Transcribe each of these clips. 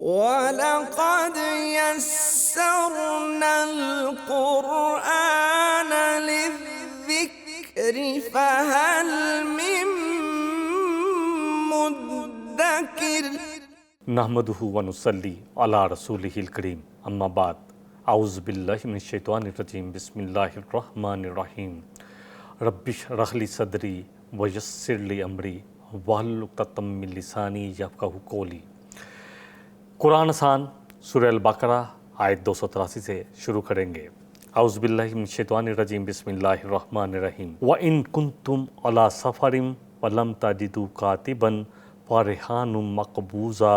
وَلَقَدْ يَسَّرْنَا الْقُرْآنَ لِلذِّكْرِ فَهَلْ مِن مُّدَّكِرٍ۔ نحمدہ ونصلی علی رسولہ الکریم، اما بعد، اعوذ باللہ من الشیطان الرجیم، بسم اللہ الرحمن الرحیم۔ رب اشرح لی صدری ویسر لی امری واحلل عقدۃ من لسانی یفقہوا قولی۔ قرآن آسان سورہ البقرہ آیت 283 سے شروع کریں گے۔ اعوذ باللہ من الشیطان الرجیم، بسم اللہ الرحمن الرحیم۔ وَإِن كُنتُمْ عَلَىٰ سَفَرٍ وَلَمْ تَجِدُوا كَاتِبًا فَرِهَانٌ مَّقْبُوضَةٌ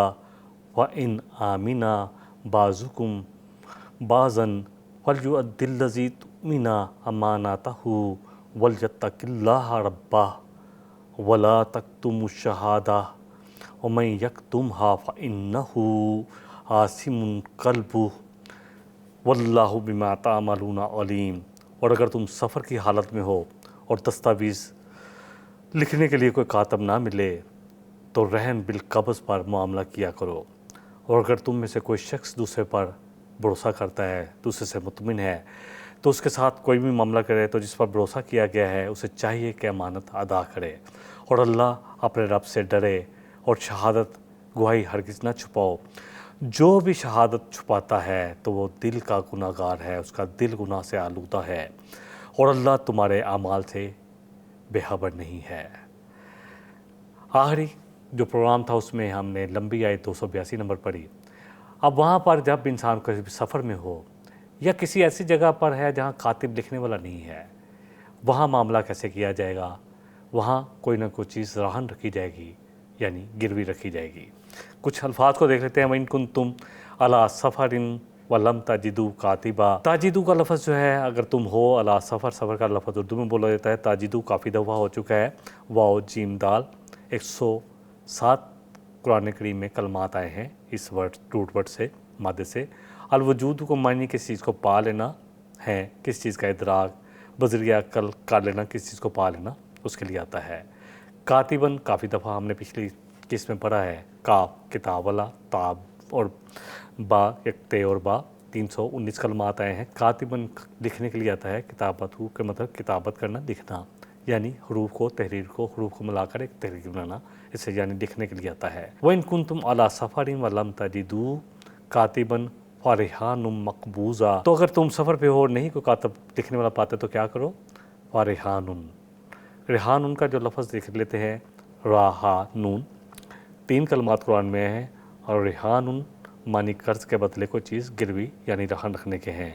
وَإِنْ آمِنَ بَعْضُكُمْ بَعْضًا فَلْيُؤَدِّ الَّذِي اؤْتُمِنَ أَمَانَتَهُ وَلْيَتَّقِ اللَّهَ رَبَّهُ وَلَا تَكْتُمُوا الشَّهَادَةَ وَمَن يَكْتُمْهَا فَإِنَّهُ آثِمٌ قَلْبُهُ وَاللَّهُ بِمَا تَعْمَلُونَ عَلِيمٌ۔ اور اگر تم سفر کی حالت میں ہو اور دستاویز لکھنے کے لیے کوئی کاتب نہ ملے تو رہن بالقبض پر معاملہ کیا کرو، اور اگر تم میں سے کوئی شخص دوسرے پر بھروسہ کرتا ہے، دوسرے سے مطمئن ہے، تو اس کے ساتھ کوئی بھی معاملہ کرے تو جس پر بھروسہ کیا گیا ہے اسے چاہیے کہ امانت ادا کرے، اور اللہ اپنے رب سے ڈرے، اور شہادت گواہی ہرگز نہ چھپاؤ۔ جو بھی شہادت چھپاتا ہے تو وہ دل کا گناہ گار ہے، اس کا دل گناہ سے آلودہ ہے، اور اللہ تمہارے اعمال سے بے خبر نہیں ہے۔ آخری جو پروگرام تھا اس میں ہم نے لمبی آیت 282 نمبر پڑھی۔ اب وہاں پر جب انسان کسی سفر میں ہو یا کسی ایسی جگہ پر ہے جہاں کاتب لکھنے والا نہیں ہے، وہاں معاملہ کیسے کیا جائے گا؟ وہاں کوئی نہ کوئی چیز رہن رکھی جائے گی، یعنی گروی رکھی جائے گی۔ کچھ الفاظ کو دیکھ لیتے ہیں۔ وَإِن كُنتُمْ عَلَىٰ سَفَرٍ وَلَمْ تَجِدُوا كَاتِبًا۔ تَجِدُوا کا لفظ جو ہے، اگر تم ہو علیٰ سفر، سفر کا لفظ اردو میں بولا جاتا ہے۔ تَجِدُوا کافی دفعہ ہو چکا ہے، واو جیم دال 107 قرآن کریم میں کلمات آئے ہیں اس روٹ ورڈ سے، مادے سے۔ الوجود کو معنی کس چیز کو پا لینا ہے، کس چیز کا ادراک بذریعہ عقل کر لینا، کس چیز کو پا لینا، اس کے لیے آتا ہے۔ کاتباً کافی دفعہ ہم نے پچھلی کس میں پڑھا ہے، کاف کتاب والا، تاب اور با یک تے اور با 319 کلمات آئے ہیں۔ کاتباً لکھنے کے لیے آتا ہے، کتابت ہو کے مطلب کتابت کرنا، لکھنا، یعنی حروف کو حروف کو ملا کر ایک تحریر بنانا، اسے یعنی لکھنے کے لیے آتا ہے۔ وَإِن كُنتُمْ عَلَىٰ سَفَرٍ وَلَمْ تَجِدُوا كَاتِبًا فَرِهَانٌ مَّقْبُوضَةٌ۔ تو اگر تم سفر پہ ہو اور نہیں کوئی کاتب لکھنے والا پاتے تو کیا کرو؟ فَرِهَانٌ، ریحان کا جو لفظ دیکھ لیتے ہیں، راہا نون، 3 کلمات قرآن میں ہیں، اور ریحان معنی قرض کے بدلے کوئی چیز گروی یعنی رہن رکھنے کے ہیں۔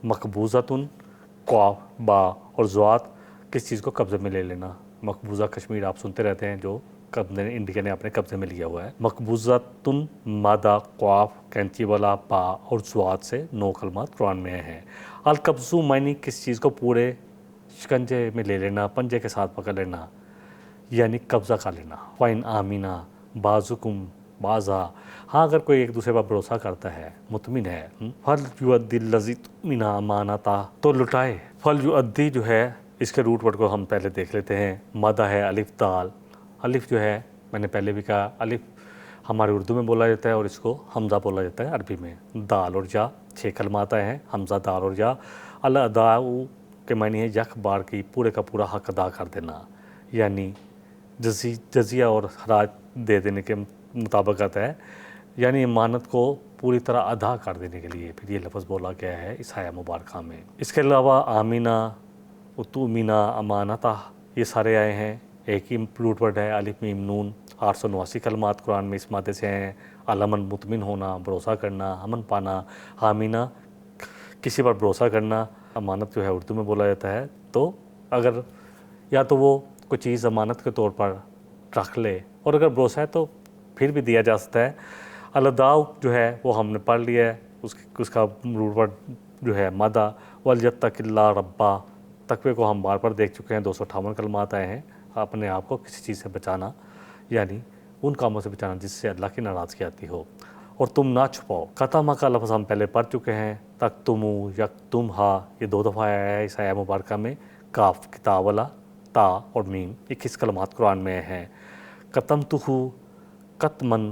مقبوضۃ، قاف با اور زوات کس چیز کو قبضے میں لے لینا۔ مقبوضہ کشمیر آپ سنتے رہتے ہیں، جو انڈیا نے اپنے قبضے میں لیا ہوا ہے۔ مقبوضۃ مادہ قاف کینچی والا با اور زوات سے 9 کلمات قرآن میں ہیں۔ القبض معنی کس چیز کو پورے شکنجے میں لے لینا، پنجے کے ساتھ پکڑ لینا، یعنی قبضہ کر لینا۔ وَإِنْ آمِنَ بَعْضُكُمْ بَعْضًا، ہاں اگر کوئی ایک دوسرے پر بھروسہ کرتا ہے، مطمئن ہے، فَلْيُؤَدِّ الَّذِي اؤْتُمِنَ أَمَانَتَهُ، تو لٹائے۔ فَلْيُؤَدِّ جو ہے، اس کے روٹ ورڈ کو ہم پہلے دیکھ لیتے ہیں۔ مادہ ہے الف دال۔ الف جو ہے، میں نے پہلے بھی کہا، الف ہمارے اردو میں بولا جاتا ہے اور اس کو حمزہ بولا جاتا ہے عربی میں۔ دال اور جا 6 کلمات آئے ہیں، حمزہ دال اور جا۔ الاداء کے معنی ہے یک بار کی پورے کا پورا حق ادا کر دینا، یعنی جزیہ اور خراج دے دینے کے مطابق آتا ہے، یعنی امانت کو پوری طرح ادا کر دینے کے لیے پھر یہ لفظ بولا گیا ہے اس آیہ مبارکہ میں۔ اس کے علاوہ آمینہ، اتومینہ، امانتہ، یہ سارے آئے ہیں، ایک ہی روٹ ورڈ ہے، الف میم نون۔ 889 کلمات قرآن میں اس مادے سے ہیں۔ الامن مطمئن ہونا، بھروسہ کرنا، امن پانا۔ آمینہ کسی پر بھروسہ کرنا۔ امانت جو ہے اردو میں بولا جاتا ہے، تو اگر یا تو وہ کوئی چیز امانت کے طور پر رکھ لے، اور اگر بھروسہ ہے تو پھر بھی دیا جا سکتا ہے۔ الاداء جو ہے وہ ہم نے پڑھ لیا ہے، اس کا روٹ ورڈ جو ہے مادہ۔ وَلْيَتَّقِ اللَّهَ رَبَّهُ، تقوی کو ہم بار بار دیکھ چکے ہیں، 258 کلمات آئے ہیں۔ اپنے آپ کو کسی چیز سے بچانا، یعنی ان کاموں سے بچانا جس سے اللہ کی ناراضگی آتی ہو، اور تم نہ چھپاؤ۔ قتمہ کا لفظ ہم پہلے پڑھ چکے ہیں۔ تکتمو، یکتمہا، یہ 2 دفعہ آیا ہے اس آیہ مبارکہ میں۔ کاف کتاب والا، تا اور میم 21 کلمات قرآن میں ہیں۔ قتمتہ، قتمن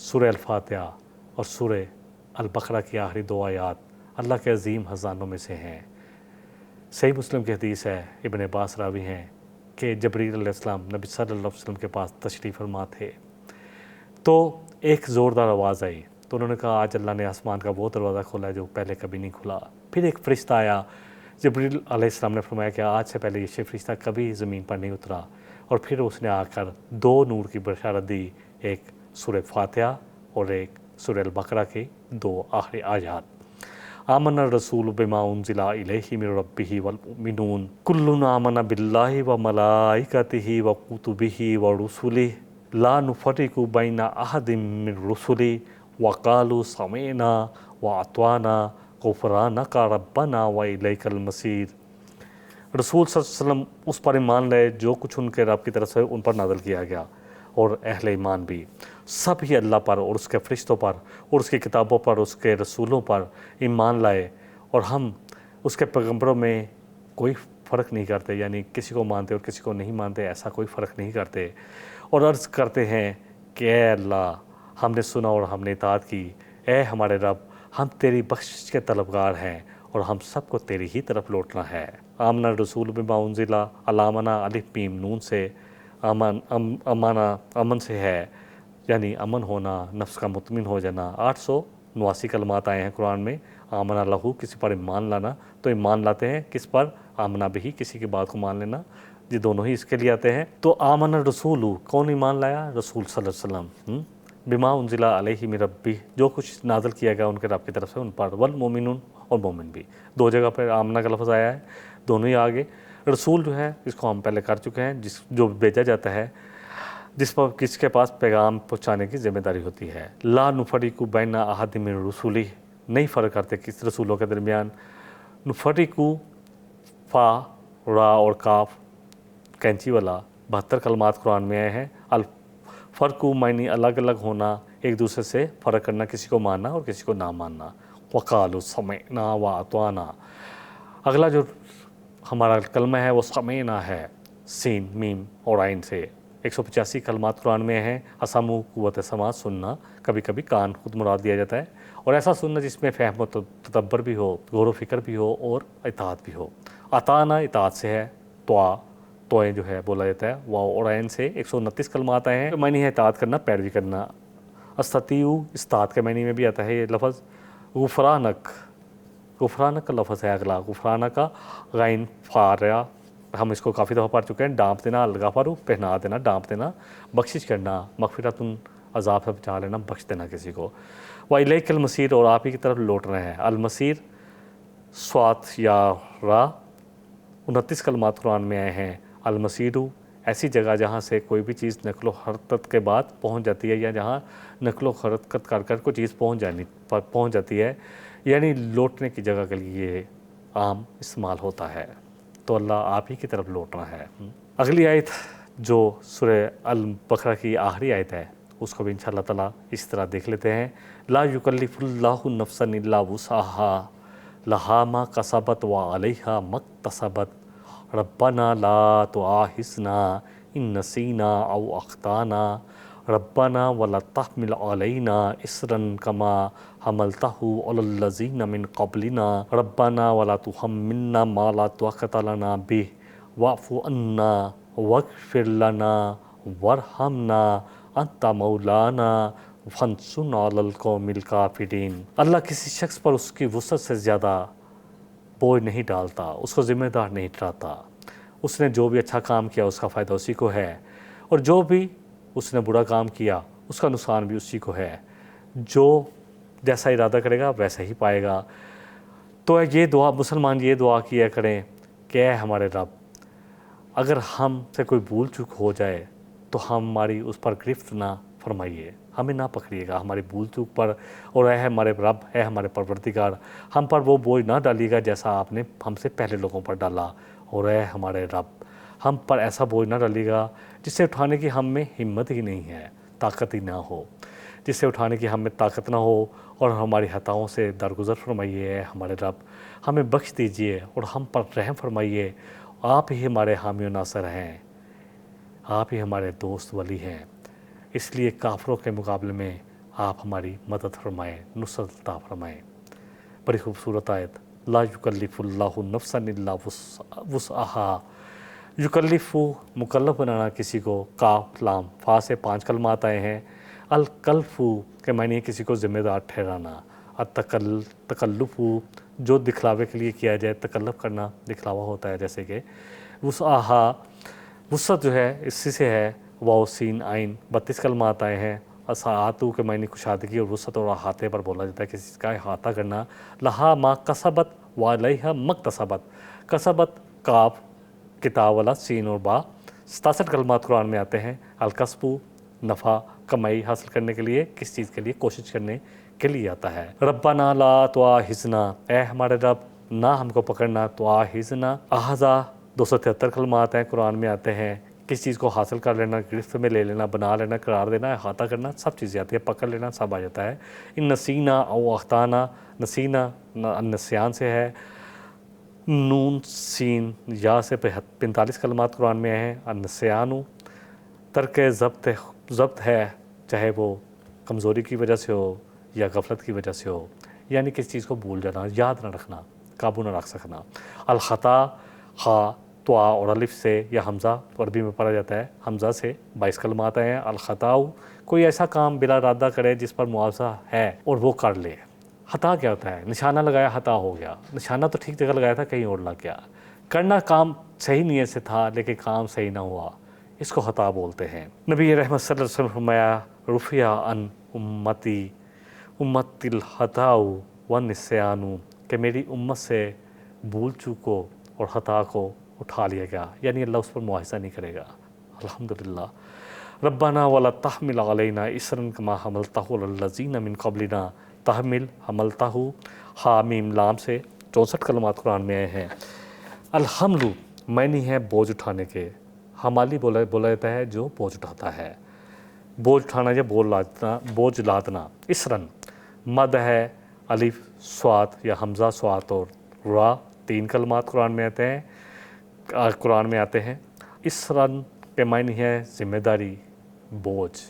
سورہ الفاتحہ اور سورہ البقرہ کی آخری 2 آیات اللہ کے عظیم خزانوں میں سے ہیں۔ صحیح مسلم کی حدیث ہے، ابن عباس راوی ہیں کہ جبریل علیہ السلام نبی صلی اللہ علیہ وسلم کے پاس تشریف فرما تھے، تو ایک زوردار آواز آئی، تو انہوں نے کہا آج اللہ نے آسمان کا وہ دروازہ کھولا ہے جو پہلے کبھی نہیں کھلا۔ پھر ایک فرشتہ آیا، جبریل علیہ السلام نے فرمایا کہ آج سے پہلے یہ فرشتہ کبھی زمین پر نہیں اترا، اور پھر اس نے آ کر 2 نور کی بشارت دی، ایک سورہ فاتحہ اور ایک سورہ البقرہ کی 2 آخری آیات۔ آمن الرسول بما انزل الیہ من ربہ والمؤمنون کل آمن باللہ وملائکتہ وکتبہ ورسلہ لا نفرق بین احد من رسلہ وقالوا سمعنا واطعنا غفرانک ربنا والیک المصیر۔ رسول صلی اللہ علیہ وسلم اس پر ایمان لائے جو کچھ ان کے رب کی طرف سے ان پر نازل کیا گیا، اور اہل ایمان بھی سب ہی اللہ پر اور اس کے فرشتوں پر اور اس کی کتابوں پر، اس کے رسولوں پر ایمان لائے، اور ہم اس کے پیغمبروں میں کوئی فرق نہیں کرتے، یعنی کسی کو مانتے اور کسی کو نہیں مانتے، ایسا کوئی فرق نہیں کرتے، اور عرض کرتے ہیں کہ اے اللہ ہم نے سنا اور ہم نے اطاعت کی، اے ہمارے رب ہم تیری بخشش کے طلبگار ہیں اور ہم سب کو تیری ہی طرف لوٹنا ہے۔ آمن الرسول بما انزل علامنا الف میم نون سے امن سے ہے، یعنی امن ہونا، نفس کا مطمئن ہو جانا۔ 889 کلمات آئے ہیں قرآن میں۔ آمنا لہو کسی پر ایمان لانا، تو ایمان لاتے ہیں کس پر؟ آمنا بھی کسی کی بات کو مان لینا، یہ دونوں ہی اس کے لیے آتے ہیں۔ تو آمن الرسول کون ایمان لایا؟ رسول صلی اللہ علیہ وسلم۔ بما انزل علیہ من ربہ جو کچھ نازل کیا گیا ان کے رب کی طرف سے ان پر، والمؤمنون اور مومن بھی، 2 جگہ پر آمنا کا لفظ آیا ہے، دونوں ہی آگے۔ رسول جو ہے اس کو ہم پہلے کر چکے ہیں، جو بھیجا جاتا ہے، جس پر کس کے پاس پیغام پہنچانے کی ذمہ داری ہوتی ہے۔ لا نفرق بین احد من رسولہ نہیں فرق کرتے کس رسولوں کے درمیان۔ نفرق فا را اور کاف کینچی والا 72 کلمات قرآن میں آئے ہیں۔ الفرق معنی الگ الگ ہونا، ایک دوسرے سے فرق کرنا، کسی کو ماننا اور کسی کو نہ ماننا۔ وقالوا سمعنا واطعنا، اگلا جو ہمارا کلمہ ہے وہ سمعنا ہے، سین میم اور عین سے۔ 185 کلمات قرآن میں ہیں۔ اسمع قوت سماع سننا، کبھی کبھی کان خود مراد دیا جاتا ہے، اور ایسا سننا جس میں فہم و تدبر بھی ہو، غور و فکر بھی ہو اور اطاعت بھی ہو۔ اطاعنا اطاعت سے ہے، توئیں جو ہے بولا جاتا ہے، واو اور عین سے۔ 129 کلمات آئے ہیں، معنی ہے اطاعت کرنا، پیروی کرنا۔ استطیعو استطاعت کے معنی میں بھی آتا ہے یہ لفظ۔ غفرانک، غفرانک کا لفظ ہے اگلا، غفرانک کا غین فاریا، ہم اس کو کافی دفعہ پڑھ چکے ہیں۔ ڈانپ دینا، الغفر پہنا دینا، ڈانپ دینا، بخشش کرنا، مغفرۃ عذاب سے بچا لینا، بخش دینا کسی کو۔ وَإِلَيْكَ الْمَصِيرُ اور آپ ہی کی طرف لوٹنا ہے۔ المصیر صاد یا را 29 کلمات قرآن میں آئے ہیں۔ المصیر ایسی جگہ جہاں سے کوئی بھی چیز نقل و حرکت کے بعد پہنچ جاتی ہے، یا جہاں نقل و حرکت کر کر کوئی چیز پہنچ جاتی ہے، یعنی لوٹنے کی جگہ کے لیے یہ عام استعمال ہوتا ہے۔ تو اللہ آپ ہی کی طرف لوٹنا ہے۔ اگلی آیت جو سورہ البقرہ کی آخری آیت ہے، اس کو بھی انشاءاللہ تعالیٰ اس طرح دیکھ لیتے ہیں۔ لا یکلف اللہ نفسا الا وسعها لها ما کسبت وعلیہا ما اکتسبت ربنا لا تؤاخذنا ان نسینا او اخطانا ربنا ولا تحمل علینا اصرا کما حملته علی الذین من قبلنا ربنا ولا تحملنا ما لا طاقت لنا به واعف عنا واغفر لنا وارحمنا انت مولانا فانصرنا علی القوم الکافرین۔ اللہ کسی شخص پر اس کی وسعت سے زیادہ بوجھ نہیں ڈالتا، اس کو ذمہ دار نہیں ٹھہراتا۔ اس نے جو بھی اچھا کام کیا اس کا فائدہ اسی کو ہے، اور جو بھی اس نے برا کام کیا اس کا نقصان بھی اسی کو ہے۔ جو جیسا ارادہ کرے گا ویسا ہی پائے گا۔ تو یہ دعا مسلمان یہ دعا کیا کریں کہ اے ہمارے رب، اگر ہم سے کوئی بھول چوک ہو جائے تو ہماری اس پر گرفت نہ فرمائیے، ہمیں نہ پکڑیے گا ہماری بھول چوک پر، اور اے ہمارے رب، اے ہمارے پروردگار، ہم پر وہ بوجھ نہ ڈالیے گا جیسا آپ نے ہم سے پہلے لوگوں پر ڈالا، اور اے ہمارے رب ہم پر ایسا بوجھ نہ ڈالیے گا جسے اٹھانے کی ہم میں ہمت ہی نہیں ہے، طاقت ہی نہ ہو، جسے اٹھانے کی ہم میں طاقت نہ ہو، اور ہماری خطاؤں سے درگزر فرمائیے اے ہمارے رب، ہمیں بخش دیجئے اور ہم پر رحم فرمائیے۔ آپ ہی ہمارے حامی و ناصر ہیں، آپ ہی ہمارے دوست ولی ہیں، اس لیے کافروں کے مقابلے میں آپ ہماری مدد فرمائیں، نصرت عطا فرمائیں۔ بڑی خوبصورت آیت، لا یکلف اللہ نفسا الا وسعہا۔ یکلف، مکلف بنانا کسی کو، کاف لام فا سے 5 کلمات آئے ہیں۔ الکلف کے معنی ہے کسی کو ذمہ دار ٹھہرانا۔ تکلف جو دکھلاوے کے لیے کیا جائے، تکلف کرنا دکھلاوا ہوتا ہے، جیسے کہ وسعہا، وسعت جو ہے اسی سے ہے، واو سین عین 32 کلمات آئے ہیں۔ اسعاتو کے معنی کشادگی اور وسعت اور احاطے پر بولا جاتا ہے، کسی چیز کا احاطہ کرنا۔ لہا ما کسبت وعلیہا مکتسبت، کسبت کاف کتاب والا سین اور با 67 کلمات قرآن میں آتے ہیں۔ الکسب نفع کمائی حاصل کرنے کے لیے، کس چیز کے لیے، کوشش کرنے کے لیے آتا ہے۔ ربنا لا تواخذنا، اے ہمارے رب نہ ہم کو پکڑنا، تواخذنا احذا 273 کلمات ہیں قرآن میں آتے ہیں، کس چیز کو حاصل کر لینا، گرفت میں لے لینا، بنا لینا، قرار دینا، احاطہ کرنا، سب چیزیں آتی ہیں، پکڑ لینا سب آ جاتا ہے۔ ان نسینا او اخطانا، نسینا نسیان سے ہے، نون سین یا سے 45 کلمات قرآن میں ہیں۔ النسیانو ترک ضبط ہے، چاہے وہ کمزوری کی وجہ سے ہو یا غفلت کی وجہ سے ہو، یعنی کسی چیز کو بھول جانا، یاد نہ رکھنا، قابو نہ رکھ سکنا۔ الخطا، خا توا اور الف سے یا حمزہ عربی میں پڑھا جاتا ہے، حمزہ سے 22 کلمات ہیں۔ الخطاؤ کوئی ایسا کام بلا ارادہ کرے جس پر معاوضہ ہے اور وہ کر لے۔ خطا کیا ہوتا ہے؟ نشانہ لگایا خطا ہو گیا، نشانہ تو ٹھیک جگہ لگایا تھا، کہیں اور لگ گیا، کرنا کام صحیح نیت سے تھا لیکن کام صحیح نہ ہوا، اس کو خطا بولتے ہیں۔ نبی رحمت صلی اللہ علیہ وسلم نے فرمایا، رفع عن امتی الخطا والنسیان، کہ میری امت سے بھول چوک کو اور خطا کو اٹھا لیا گیا، یعنی اللہ اس پر معاوضہ نہیں کرے گا۔ الحمدللہ۔ ربنا ولا تحمل علینا اصرا کما حملتہ علی الذین من قبلنا، تحمل حملتہ ہا میم لام سے 64 کلمات قرآن میں آئے ہیں۔ الحمل معنی ہے بوجھ اٹھانے کے، حمالی بولا جاتا ہے جو بوجھ اٹھاتا ہے، بوجھ اٹھانا یا بوجھ لادنا۔ اسرن مد ہے، الف صاد یا حمزہ صاد اور را 3 کلمات قرآن میں آتے ہیں۔ اسرن کے معنی ہے ذمہ داری، بوجھ،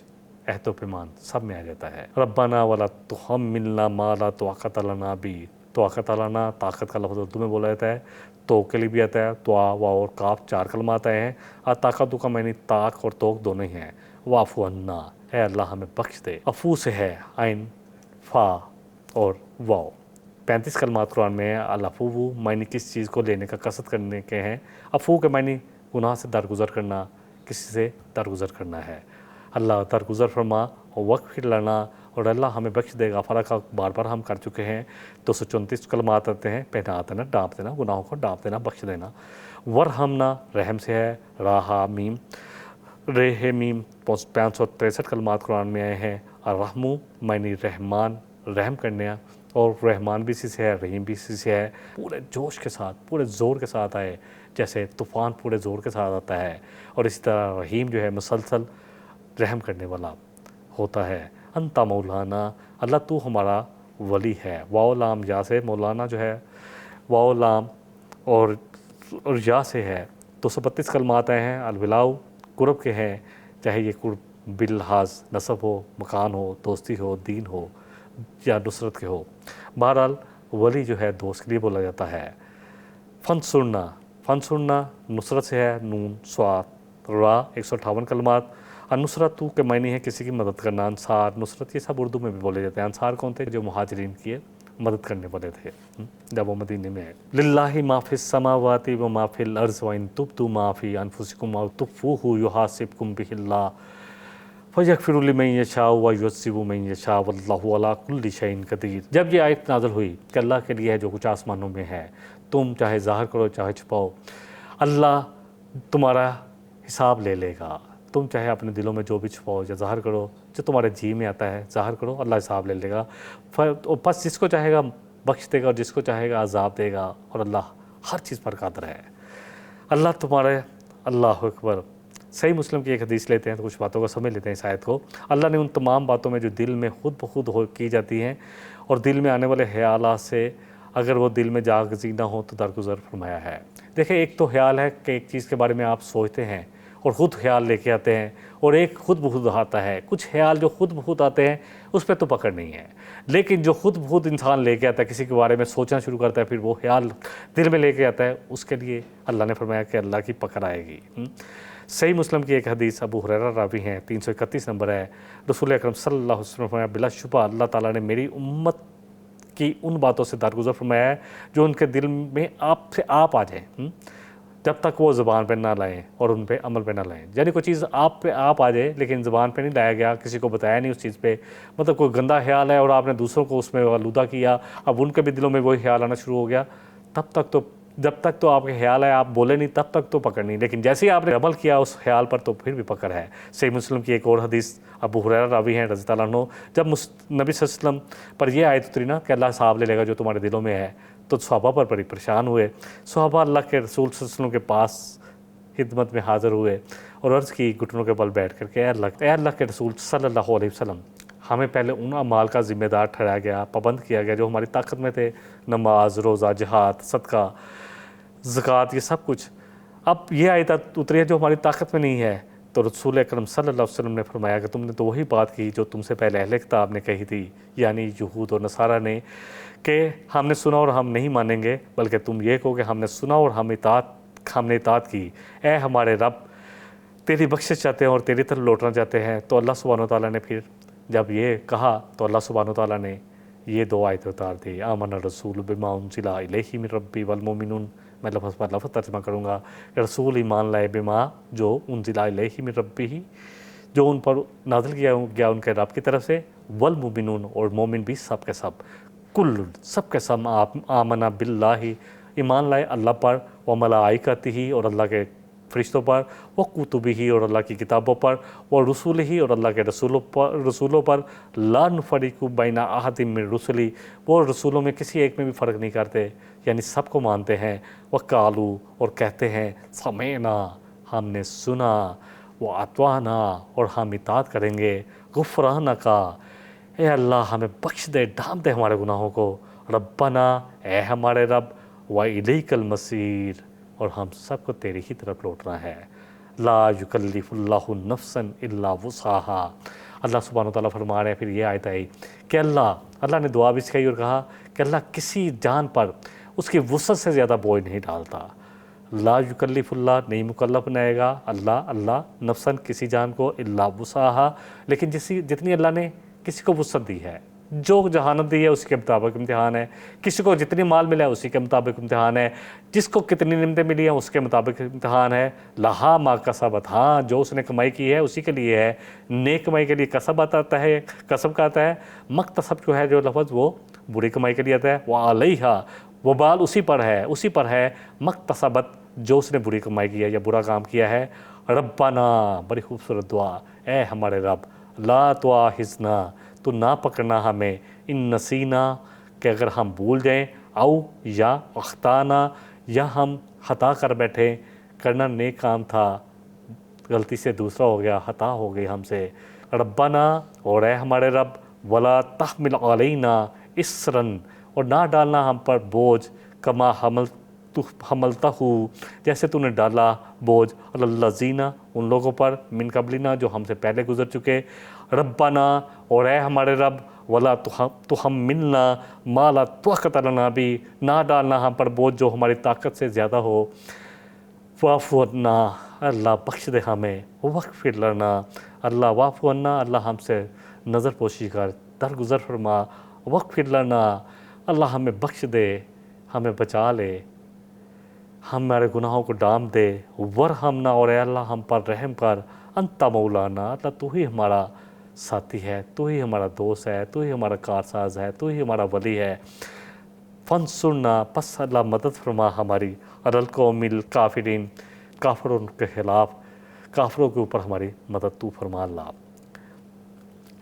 عہد و پیمان، سب میں آ جاتا ہے۔ ربنا ولا تحملنا ما لا طاقت لنا بہ، طاقت لنا طاقت کا لفظ اردو میں بولا جاتا ہے، تو کے لیے بھی آتا ہے، توا واو اور کاف 4 کلمات آئے ہیں۔ طاقت کا معنی طاق اور توق دونوں ہی ہیں۔ واعف عنا، اے اللہ ہمیں بخش دے۔ عفو سے ہے عین فا اور واو 35 کلمات قرآن میں ہے۔ العفو معنی کس چیز کو لینے کا قصد کرنے کے ہیں، عفو کے معنی گناہ سے درگزر کرنا، کسی سے درگزر کرنا ہے۔ اللہ درگزر فرما اور وغفر لنا، اور اللہ ہمیں بخش دے گا۔ فرق بار بار ہم کر چکے ہیں، 234 کلمات آتے ہیں، پہنا دینا، ڈانپ دینا، گناہوں کو ڈانپ دینا، بخش دینا۔ ورحمنا رحم سے ہے، راہا میم رہ میم 563 کلمات قرآن میں آئے ہیں۔ الرحم معنی رحمان، رحم کرنے، اور رحمان بھی اسی سے ہے، رحیم بھی اسی سے ہے۔ پورے جوش کے ساتھ، پورے زور کے ساتھ آئے، جیسے طوفان پورے زور کے ساتھ آتا ہے، اور اسی طرح رحیم جو ہے مسلسل رحم کرنے والا ہوتا ہے۔ انت مولانا، اللہ تو ہمارا ولی ہے۔ واو لام یا سے مولانا جو ہے، واو لام اور یا سے ہے۔ 232 کلمات آئے ہیں۔ الولاء قرب کے ہیں، چاہے یہ قرب باللحاظ نسب ہو، مکان ہو، دوستی ہو، دین ہو یا نصرت کے ہو۔ بہرحال ولی جو ہے دوست کے لیے بولا جاتا ہے۔ فنصرنا، فنصرنا نصرت سے ہے، نون صاد را 158 کلمات۔ النصرت کے معنی ہے کسی کی مدد کرنا، انصار، نصرت، یہ سب اردو میں بھی بولے جاتے ہیں۔ انصار کون تھے؟ جو مہاجرین کی مدد کرنے والے تھے جب وہ مدینے میں آئے۔ للہ ما فی السماوات و ما فی الارض وان تبدوا ما فی انفسکم او تخفوہ یحاسبکم بہ اللہ فیغفر لمن یشاء ویعذب من یشاء واللہ علی کل شیء قدیر۔ جب یہ آیت نازل ہوئی کہ اللہ کے لیے ہے جو کچھ آسمانوں میں ہے، تم چاہے ظاہر کرو چاہے چھپاؤ، اللہ تمہارا حساب لے لے گا۔ تم چاہے اپنے دلوں میں جو بھی چھپاؤ یا ظاہر کرو، جو تمہارے جی میں آتا ہے ظاہر کرو، اللہ حساب لے لے گا۔ بس جس کو چاہے گا بخش دے گا اور جس کو چاہے گا عذاب دے گا، اور اللہ ہر چیز پر قادر ہے۔ اللہ تمہارے، اللہ اکبر۔ صحیح مسلم کی ایک حدیث لیتے ہیں تو کچھ باتوں کو سمجھ لیتے ہیں اس آیت کو۔ اللہ نے ان تمام باتوں میں جو دل میں خود بخود کی جاتی ہیں اور دل میں آنے والے خیالات سے اگر وہ دل میں جاگزی نہ ہو تو درگزر فرمایا ہے۔ دیکھیں، ایک تو خیال ہے کہ ایک چیز کے بارے میں آپ سوچتے ہیں اور خود خیال لے کے آتے ہیں، اور ایک خود بخود آتا ہے۔ کچھ خیال جو خود بخود آتے ہیں اس پہ تو پکڑ نہیں ہے، لیکن جو خود بخود انسان لے کے آتا ہے، کسی کے بارے میں سوچنا شروع کرتا ہے، پھر وہ خیال دل میں لے کے آتا ہے، اس کے لیے اللہ نے فرمایا کہ اللہ کی پکڑ آئے گی۔ صحیح مسلم کی ایک حدیث، ابو ہریرہ راوی ہیں، 331 نمبر ہے، رسول اکرم صلی اللہ علیہ وسلم نے فرمایا بلا شبہ اللہ تعالیٰ نے میری امت کی ان باتوں سے درگزر فرمایا ہے جو ان کے دل میں آپ سے آپ آ جائیں، جب تک وہ زبان پہ نہ لائیں اور ان پہ عمل پہ نہ لائیں۔ یعنی کوئی چیز آپ پہ آپ آ جائے لیکن زبان پہ نہیں لایا گیا، کسی کو بتایا نہیں اس چیز پہ، مطلب کوئی گندا خیال ہے اور آپ نے دوسروں کو اس میں آلودہ کیا، اب ان کے بھی دلوں میں وہی خیال آنا شروع ہو گیا، جب تک تو آپ کے خیال ہے، آپ بولے نہیں، تب تک تو پکڑ نہیں، لیکن جیسے ہی آپ نے عمل کیا اس خیال پر تو پھر بھی پکڑ ہے۔ صحیح مسلم کی ایک اور حدیث، ابو ہریرہ راوی ہیں رضی اللہ عنہ، جب نبی صلی اللہ علیہ وسلم پر یہ آیت اتری نا کہ اللہ حساب لے گا جو تمہارے دلوں میں ہے، تو صحابہ پر بڑی پریشان ہوئے۔ صحابہ اللہ کے رسول صلی اللہ علیہ وسلم کے پاس خدمت میں حاضر ہوئے اور عرض کی گھٹنوں کے بل بیٹھ کر کے اے اللہ کے رسول صلی اللہ علیہ وسلم، ہمیں پہلے ان اعمال کا ذمہ دار ٹھہرایا گیا، پابند کیا گیا جو ہماری طاقت میں تھے، نماز، روزہ، جہاد، صدقہ، زکوٰۃ، یہ سب کچھ۔ اب یہ آیت اتری ہے جو ہماری طاقت میں نہیں ہے، تو رسول اکرم صلی اللہ علیہ وسلم نے فرمایا کہ تم نے تو وہی بات کی جو تم سے پہلے اہل کتاب نے کہی تھی، یعنی یہود اور نصارہ نے، کہ ہم نے سنا اور ہم نہیں مانیں گے، بلکہ تم یہ کہو کہ ہم نے سنا اور ہم نے اطاعت کی۔ اے ہمارے رب، تیری بخشش چاہتے ہیں اور تیری طرف لوٹنا چاہتے ہیں۔ تو اللہ سبحانہ وتعالیٰ نے پھر جب یہ کہا تو اللہ سبحانہ وتعالیٰ نے یہ دو آیتیں اتار دی، آمن الرسول بما انزل الیہ من ربی والمؤمنون، میں لفظ پر لفظ ترجمہ کروں گا کہ رسول ایمان لائے بما، جو انزل الیہ من ربی، جو ان پر نازل کیا گیا ان کے رب کی طرف سے، والمؤمنون، اور مومن بھی سب کے سب، کل سب کے سب، آمنا باللہ، ایمان لائے اللہ پر، وملائکتہ، اور اللہ کے فرشتوں پر، وکتبہ، اور اللہ کی کتابوں پر، ورسلہ، اور اللہ کے رسولوں پر، لا نفرق بین احد من رسلہ، وہ رسولوں میں کسی ایک میں بھی فرق نہیں کرتے، یعنی سب کو مانتے ہیں، وقالوا، اور کہتے ہیں، سمعنا، ہم نے سنا، واطعنا، اور ہم اطاعت کریں گے، غفرانک، اے اللہ ہمیں بخش دے، ڈھانپ دے ہمارے گناہوں کو، ربنا، اے ہمارے رب، وَإِلَيْكَ الْمَصِيرُ، اور ہم سب کو تیری ہی طرف لوٹنا ہے، لا یکلف اللہ نفسا الا وسعها۔ اللہ سبحانہ وتعالیٰ فرما رہے ہیں، پھر یہ آیت آئی کہ اللہ نے دعا بھی سکھائی اور کہا کہ اللہ کسی جان پر اس کی وسعت سے زیادہ بوجھ نہیں ڈالتا، لا یکلف اللہ، نہیں مکلف بنائے گا اللہ نفساً کسی جان کو، الا وسعها، لیکن جتنی اللہ نے کسی کو وسعت دی ہے، جو جہانت دی ہے اسی کے مطابق امتحان ہے، کسی کو جتنی مال ملا ہے اسی کے مطابق امتحان ہے، جس کو کتنی نعمتیں ملی ہیں اس کے مطابق امتحان ہے، لہا ما کسبت، ہاں جو اس نے کمائی کی ہے اسی کے لیے ہے، نیک کمائی کے لیے کسب آتا ہے، کسب کا آتا ہے، مکتسب جو ہے جو لفظ وہ بری کمائی کے لیے آتا ہے، وعلیہا، وبال اسی پر ہے، مکتسبت، جو اس نے بری کمائی کی ہے یا برا کام کیا ہے، ربنا، بڑی خوبصورت دعا، اے ہمارے رب، لا تواخذنا، تو نہ پکڑنا ہمیں، ان نسینا، کہ اگر ہم بھول جائیں، او یا اخطانا، یا ہم خطا کر بیٹھے، کرنا نیک کام تھا، غلطی سے دوسرا ہو گیا، خطا ہو گئی ہم سے، ربنا، اور اے ہمارے رب، ولا تحمل علینا اسرا، اور نہ ڈالنا ہم پر بوجھ، کما حملتہ، جیسے تو نے ڈالا بوجھ، الذین، ان لوگوں پر، من قبلنا، جو ہم سے پہلے گزر چکے، ربنا، اور اے ہمارے رب، ولا تحملنا ما لا طاقت لنا بھی، نہ ڈالنا ہم پر بوجھ جو ہماری طاقت سے زیادہ ہو، واعف عنا، اللہ بخش دے ہمیں، واغفر لنا، اللہ واعف عنا، اللہ ہم سے نظر پوشی کر، درگزر فرما، واغفر لنا، اللہ ہمیں بخش دے، ہمیں بچا لے، ہمارے گناہوں کو ڈانپ دے، ورحمنا، اور اے اللہ ہم پر رحم کر، انت مولانا، اللہ تو ہی ہمارا ساتھی ہے، تو ہی ہمارا دوست ہے، تو ہی ہمارا کارساز ہے، تو ہی ہمارا ولی ہے، فانصرنا، پس اللہ مدد فرما ہماری، علی القوم الکافرین، کافروں کے خلاف، کافروں کے اوپر ہماری مدد تو فرما اللہ۔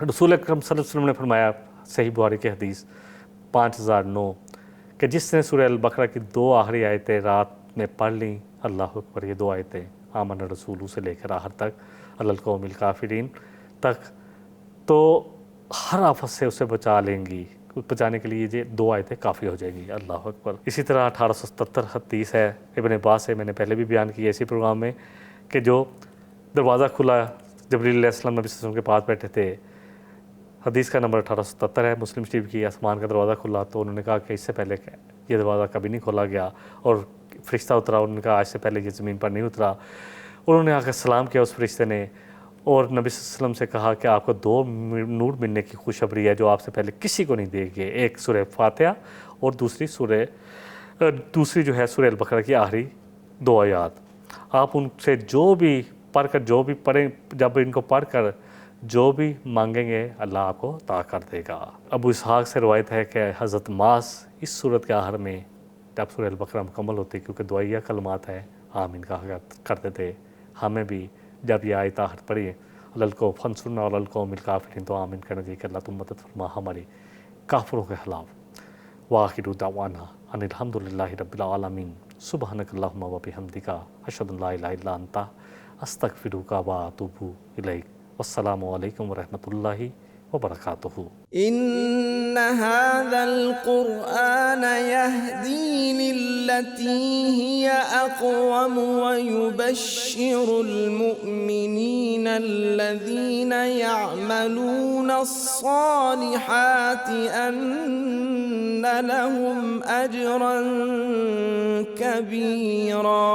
رسول اکرم صلی اللہ علیہ وسلم نے فرمایا، صحیح بخاری کی حدیث 5009، کہ جس نے سورہ البقرہ کی 2 آخری آیتیں رات میں پڑھ لیں، اللہ اکبر، یہ 2 آیتیں آمن الرسول سے لے کر آخر تک، علی القوم الکافرین تک، تو ہر آفت سے اسے بچا لیں گی، بچانے کے لیے یہ 2 آیتیں کافی ہو جائیں گی، اللہ اکبر۔ اسی طرح 1877 حدیث ہے ابن عباس سے، میں نے پہلے بھی بیان کی ہے اسی پروگرام میں، کہ جو دروازہ کھلا، جبریل علیہ السلام نبی صلی اللہ علیہ وسلم کے پاس بیٹھے تھے۔ حدیث کا نمبر 1877 ہے مسلم شریف کی۔ آسمان کا دروازہ کھلا تو انہوں نے کہا کہ اس سے پہلے یہ دروازہ کبھی نہیں کھولا گیا، اور فرشتہ اترا، انہوں نے کہا آج سے پہلے یہ زمین پر نہیں اترا۔ انہوں نے آ کر سلام کیا اس فرشتے نے، اور نبی صلی اللہ علیہ وسلم سے کہا کہ آپ کو 2 نور ملنے کی خوشخبری ہے جو آپ سے پہلے کسی کو نہیں دے گی، ایک سورہ فاتحہ اور دوسری جو ہے سورہ البقرہ کی آخری 2 آیات۔ آپ ان سے جو بھی پڑھیں، جب ان کو پڑھ کر جو بھی مانگیں گے اللہ آپ کو عطا کر دے گا۔ ابو اسحاق سے روایت ہے کہ حضرت معاذ اس صورت کے آخر میں جب سورہ البقرہ مکمل ہوتی، کیونکہ دعائیہ کلمات ہے، آمین کہا کرتے تھے۔ ہمیں بھی جب یہ آیت آخر پڑھی الکو فنسرنا اور القوم الکافرین تو آمین کہنا چاہیے کہ اللہ تم مدد فرما ہماری کافروں کے خلاف۔ وآخر دعوانا ان الحمد للہ رب العالمین، سبحانک اللہم و بحمدک، اشہد ان لا الہ الا انت، استغفرک و اتوب الیک۔ والسلام علیکم ورحمۃ اللہ وبرکاتہ۔ إن هذا القرآن يهدي للتي هي أقوم ويبشر المؤمنين الذين يعملون الصالحات أن لهم أجرا كبيرا